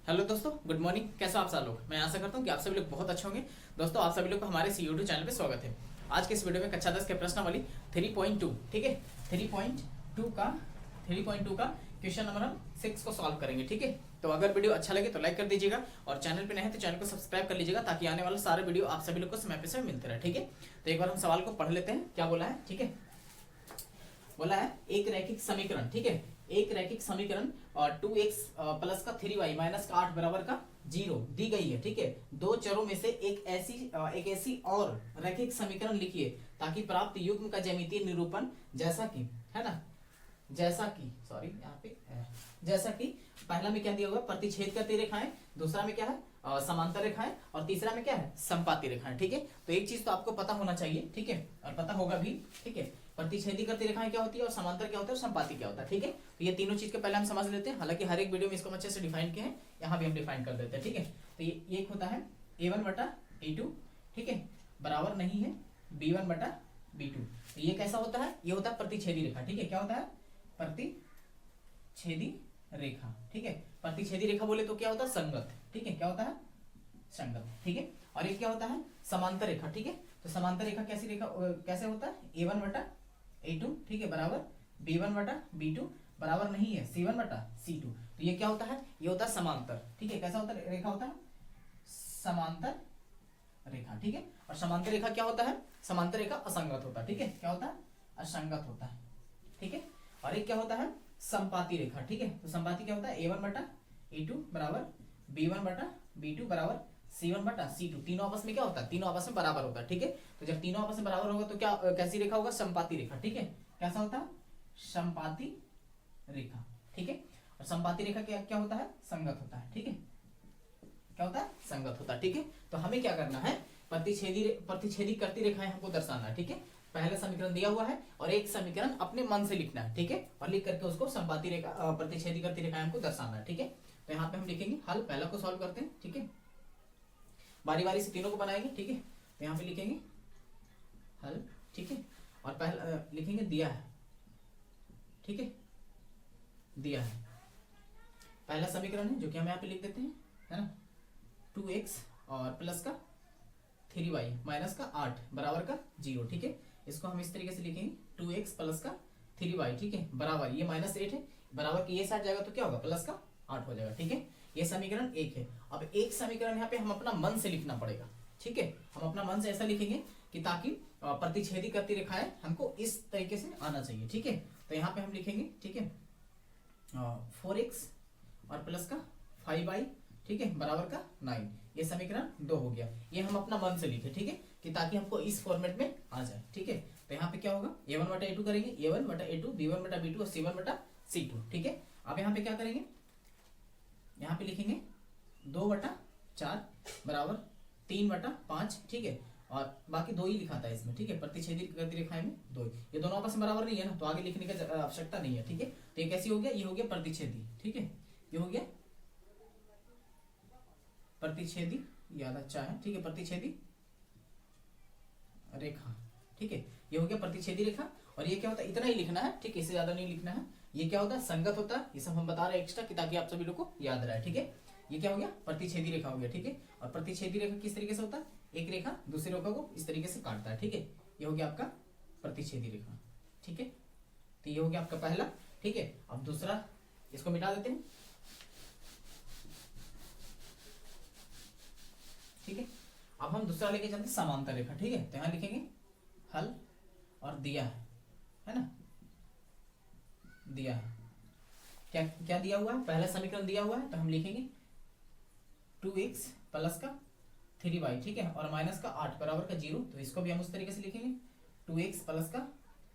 Hello दोस्तों, good morning. कैसे हो आप सब लोग? मैं आशा करता हूँ कि आप सभी लोग बहुत अच्छे होंगे। दोस्तों, आप सभी लोग को हमारे इस यूट्यूब चैनल पे स्वागत है। आज के इस वीडियो में कक्षा 10 के प्रश्नावली 3.2, ठीक है, 3.2 का 3.2 का क्वेश्चन नंबर हम 6 को सॉल्व करेंगे, ठीक है। तो अगर वीडियो अच्छा लगे तो लाइक कर दीजिएगा और चैनल पे नए हैं तो चैनल को सब्सक्राइब कर लीजिएगा ताकि आने वाला सारे वीडियो आप सभी लोग को समय पे मिलते रहे, ठीक है। तो एक बार हम सवाल को पढ़ लेते हैं। क्या बोला है, ठीक है। बोला है एक रैखिक समीकरण, ठीक है, एक रैखिक समीकरण और 2x प्लस का 3y माइनस का 8 बराबर का 0 दी गई है, ठीक है। दो चरों में से एक ऐसी और रैखिक समीकरण लिखिए ताकि प्राप्त युग्म का ज्यामितीय निरूपण जैसा कि, है ना, जैसा कि, सॉरी यहाँ पे जैसा कि पहला में क्या दिया हुआ है, प्रतिच्छेद करती रेखाएं, दूसरा में क्या है समांतर रेखाएं, और तीसरा में क्या है समपाती रेखाएं, ठीक है। तो एक चीज तो आपको पता होना चाहिए, ठीक है, और पता होगा भी, ठीक है। प्रतिच्छेदी करती रेखाएं क्या होती है और समांतर क्या होता है और संपाती क्या होता है, ठीक है। तो ये तीनों चीज के पहले हम समझ लेते हैं। हालांकि हर एक वीडियो में इसको अच्छे से डिफाइन किए हैं, यहाँ भी हम डिफाइन कर देते हैं, ठीक है। तो ये एक होता है a1 बटा a2, ठीक है, बराबर नहीं है b1 बटा b2। तो ये कैसा होता है, ये होता है प्रतिच्छेदी रेखा, ठीक है। क्या होता है, प्रतिच्छेदी रेखा, ठीक है। प्रतिच्छेदी रेखा बोले तो क्या होता है, संगत, ठीक है। क्या होता है, संगत, ठीक है। और ये क्या होता है, समांतर रेखा, ठीक है। तो समांतर रेखा कैसी रेखा कैसे होता है, a1 बटा a2, ठीक है, बराबर b1 बटा b2, बराबर नहीं है c1 बटा c2। तो ये क्या होता है, ये होता है समांतर, ठीक है। कैसा होता है, रेखा होता है समांतर रेखा, ठीक है। और समांतर रेखा क्या होता है, समांतर रेखा असंगत होता है, ठीक है। क्या होता है, असंगत होता है, ठीक है। और एक क्या होता है, संपाती रेखा, ठीक है। तो संपाती क्या होता है, a1 बटा a2 बराबर b1 बटा b2 बराबर c1 बटा c2। तीनों आपस में क्या होता है, तीनों आपस में बराबर होता है, ठीक है। तो जब तीनों आपस में बराबर होगा तो क्या कैसी रेखा होगा, संपाती रेखा, ठीक है। कैसा होता है, संपाती रेखा, ठीक है। और संपाती रेखा क्या क्या होता है, संगत होता है, ठीक है। क्या होता है, संगत होता है, ठीक है। तो हमें क्या करना है, प्रतिच्छेदी करती रेखाएं हमको दर्शाना है, ठीक है। पहला समीकरण दिया हुआ है और एक समीकरण अपने मन से लिखना है, ठीक है, और लिख करके उसको संपाती रेखा प्रतिच्छेदी करती रेखाएं हमको दर्शाना है, ठीक है। तो यहाँ पे हम लिखेंगे हल, पहला को सॉल्व करते हैं, ठीक है, बारी बारी से तीनों को बनाएंगे, ठीक है। तो यहाँ पे लिखेंगे हल, ठीक है, और पहला लिखेंगे दिया है, ठीक है, दिया है। पहला समीकरण है जो कि हम यहाँ पे लिख देते हैं, है ना, 2x और प्लस का 3y माइनस का 8 बराबर का 0, ठीक है। इसको हम इस तरीके से लिखेंगे 2x प्लस का 3y, ठीक है, बराबर ये -8 है, बराबर कि ये साइड जाएगा तो क्या होगा, प्लस का 8 हो जाएगा, ठीक है। ये समीकरण एक है। अब एक समीकरण यहाँ पे हम अपना मन से लिखना पड़ेगा, ठीक है। हम अपना मन से ऐसा लिखेंगे कि ताकि प्रतिच्छेदी करती रेखाएं हमको इस तरीके से आना चाहिए, ठीक है। तो यहाँ पे हम लिखेंगे, ठीक है, 4x और प्लस का 5y, ठीक है, बराबर का 9। ये समीकरण 2 हो गया। ये हम अपना मन से लिखे, ठीक है, कि ताकि हमको इस फॉर्मेट में आ जाए, ठीक है। तो यहाँ पे क्या होगा, a1 बटा a2 करेंगे, a1 बटा a2, b1 बटा b2 और c1 बटा c2, ठीक है। अब यहाँ पे क्या करेंगे, यहाँ पे लिखेंगे 2 बटा 4 बराबर 3 बटा 5, ठीक है, और बाकी 2 ही लिखा था इसमें, ठीक है। प्रतिच्छेदी करती रेखाएं में 2, ये दोनों आपस में बराबर नहीं है ना, तो आगे लिखने की आवश्यकता नहीं है, ठीक है। तो ये कैसी हो गया, ये हो गया प्रतिच्छेदी, ठीक है, ये हो गया प्रतिच्छेदी, याद अच्छा है, ठीक है, प्रतिच्छेदी रेखा, ठीक है, ये हो गया प्रतिच्छेदी रेखा। और ये क्या होता है, इतना ही लिखना है, ठीक है, इससे ज्यादा नहीं लिखना है। ये क्या होता है, संगत होता है, ये सब हम बता रहे हैं एक्स्ट्रा कि ताकि आप सभी लोग को याद रहे, ठीक है। ये क्या हो गया, प्रतिच्छेदी रेखा हो गया, ठीक है। और प्रतिच्छेदी रेखा किस तरीके से होता है, एक रेखा दूसरी रेखा को इस तरीके से काटता है, ठीक है। ये हो गया आपका प्रतिच्छेदी रेखा, ठीक है। तो ये हो गया आपका पहला, ठीक है। अब दूसरा, इसको मिटा देते हैं, ठीक है। अब हम दूसरा लेके चलते हैं समांतर रेखा, ठीक है। तो यहाँ लिखेंगे हल और दिया है ना, दिया है, क्या क्या दिया हुआ है, पहला समीकरण दिया हुआ है, तो हम लिखेंगे 2x प्लस का 3y, ठीक है, और माइनस का 8 बराबर का 0। तो इसको भी हम उस तरीके से लिखेंगे 2x प्लस का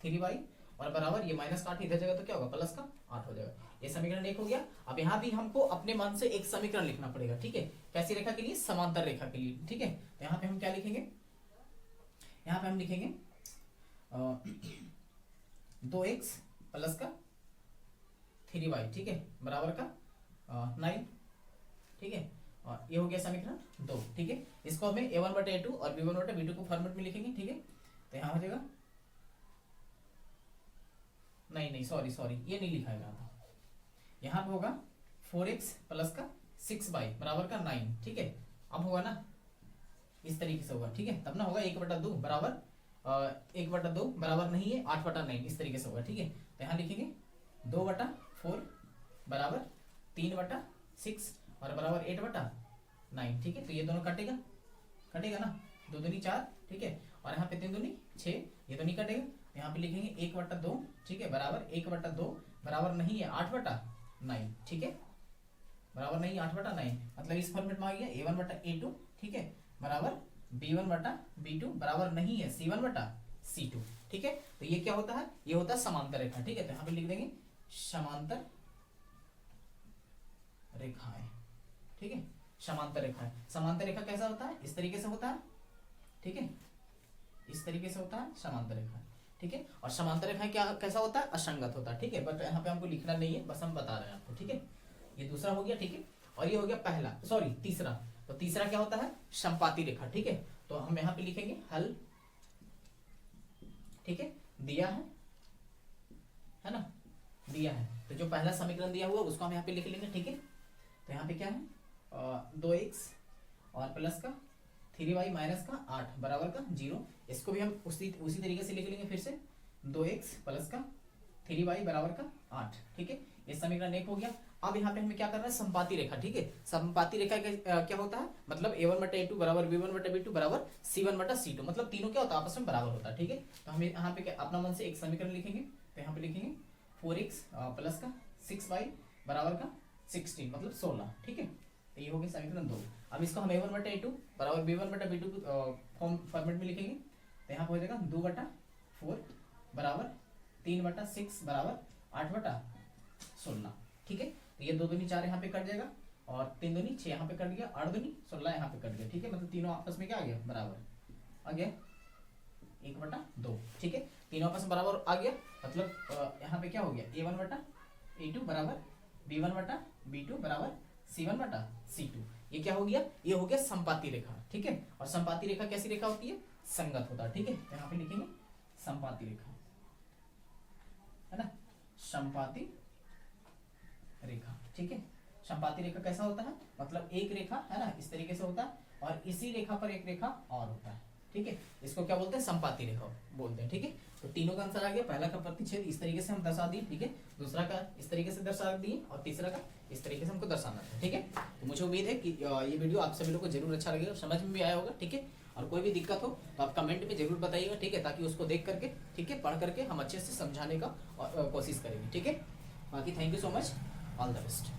3y और बराबर ये माइनस का 8 इधर जगह तो क्या होगा, प्लस का 8 हो जाएगा। ये समीकरण एक हो गया। अब यहाँ भी हमको अपने मन से एक समीकरण लिखना पड़ेगा, ठीक है, कैसी रेखा के लिए, समांतर रेखा के लिए, ठीक है। तो यहाँ पे हम क्या लिखेंगे, यहाँ पे हम लिखेंगे 2x प्लस का 3y, ठीक है, बराबर का 9, ठीक है। और ये हो गया समीकरण 2, ठीक है। इसको हमें a1 बटा a2 और b1 बटा b2 को फॉर्मेट में लिखेंगे, ठीक है। तो यहाँ हो जाएगा, नहीं सॉरी ये नहीं लिखा है, यहाँ पे होगा 4x प्लस का 6 बराबर का 9, ठीक है। अब होगा ना इस तरीके से होगा, ठीक है, तब ना होगा 1/2 बराबर 1/2 बराबर नहीं है 8/9, इस तरीके से होगा, ठीक है। तो यहाँ लिखेंगे 2/4 बराबर 3/6 और बराबर 8/9, ठीक है। तो ये दोनों कटेगा, कटेगा ना, 2 दूनी 4, ठीक है, और यहाँ पे 3 दूनी 6, ये तो नहीं कटेगा। यहाँ पे लिखेंगे 1/2, ठीक है, बराबर 1/2 बराबर नहीं है 8/9, ठीक है, बराबर नहीं 8/9, मतलब इस फॉर्मेट में आ गया A1/A2, ठीक है, बराबर B1/B2 बराबर नहीं है C1/C2, ठीक है। तो ये क्या होता है, ये होता है समांतर रेखा, ठीक है। तो यहाँ पे लिख देंगे समांतर रेखाएं, ठीक है, समांतर रेखाएं। समांतर रेखा कैसा होता है, इस तरीके से होता है, ठीक है, इस तरीके से होता है समांतर रेखा, ठीक है। और समांतर रेखा क्या कैसा होता है, असंगत होता है, ठीक है, बट यहाँ पे हमको लिखना नहीं है, बस हम बता रहे हैं आपको, ठीक है। ये दूसरा हो गया, ठीक है, और ये हो गया पहला, सॉरी तीसरा। तो तीसरा क्या होता है, संपाती रेखा, ठीक है। तो हम यहाँ पे लिखेंगे हल, ठीक है, दिया है ना, दिया है। तो जो पहला समीकरण दिया हुआ उसको हम यहाँ पे लिख लेंगे, ठीक है। तो यहाँ पे क्या है 2x और प्लस का 3y माइनस का 8 बराबर का 0, इसको भी हम उसी तरीके से लिख लेंगे फिर से, 2x प्लस का 3y बराबर का 8, ठीक है। ये समीकरण 1 हो गया। अब यहाँ पे हमें क्या करना है, संपाती रेखा, ठीक है। संपाती रेखा क्या होता है, मतलब A1/A2 बराबर B1/B2 बराबर C1/C2, मतलब तीनों क्या होता है, आपस में बराबर होता है, ठीक है। तो हम यहाँ पे अपना मन से एक समीकरण लिखेंगे। तो यहाँ पे लिखेंगे 4x प्लस का 6y बराबर का 16, मतलब 16, ठीक है। तो ये हो गया समीकरण 2। अब इसको हम A1/A2 बराबर B1/B2 फॉर्मेट में लिखेंगे। तो यहाँ पे हो जाएगा 2/4 बराबर 3/6 बराबर 8/16, ठीक है। तो ये 2 दूनी 4 यहाँ पे कट जाएगा और 3 दूनी 6 यहाँ पे कट गया, 8 दूनी 16 यहाँ पे कट गया, ठीक है। मतलब तीनों आपस में क्या आ गया, बराबर आ गया 1/2, ठीक है। तीनों आपस में बराबर आ गया, मतलब यहाँ पे क्या हो गया, A1/A2 बराबर B1/B2 बराबर C1/C2। ये क्या हो गया, ये हो गया संपाती रेखा, ठीक है। और संपाती रेखा कैसी रेखा होती है, संगत होता है, ठीक है। यहाँ पे लिखेंगे संपाती रेखा, है ना, संपाती रेखा, ठीक है। संपाती रेखा कैसा होता है, मतलब एक रेखा है ना इस तरीके से होता है और इसी रेखा पर एक रेखा और होता है, ठीक है। इसको क्या बोलते हैं, संपाती रेखा बोलते हैं, ठीक है। तो तीनों का आंसर आ गया। पहला का प्रतिच्छेद इस तरीके से हम दर्शा दिए, ठीक है, दूसरा का इस तरीके से दर्शा दिए और तीसरा का इस तरीके से हमको दर्शाना था, ठीक है। तो मुझे उम्मीद है कि ये वीडियो आप सभी लोगों को जरूर अच्छा लगेगा, समझ में भी आया होगा, ठीक है। और कोई भी दिक्कत हो तो आप कमेंट में जरूर बताइएगा, ठीक है, ताकि उसको देख करके, ठीक है, पढ़ करके हम अच्छे से समझाने का कोशिश करेंगे, ठीक है। बाकी thank you so much, all the best.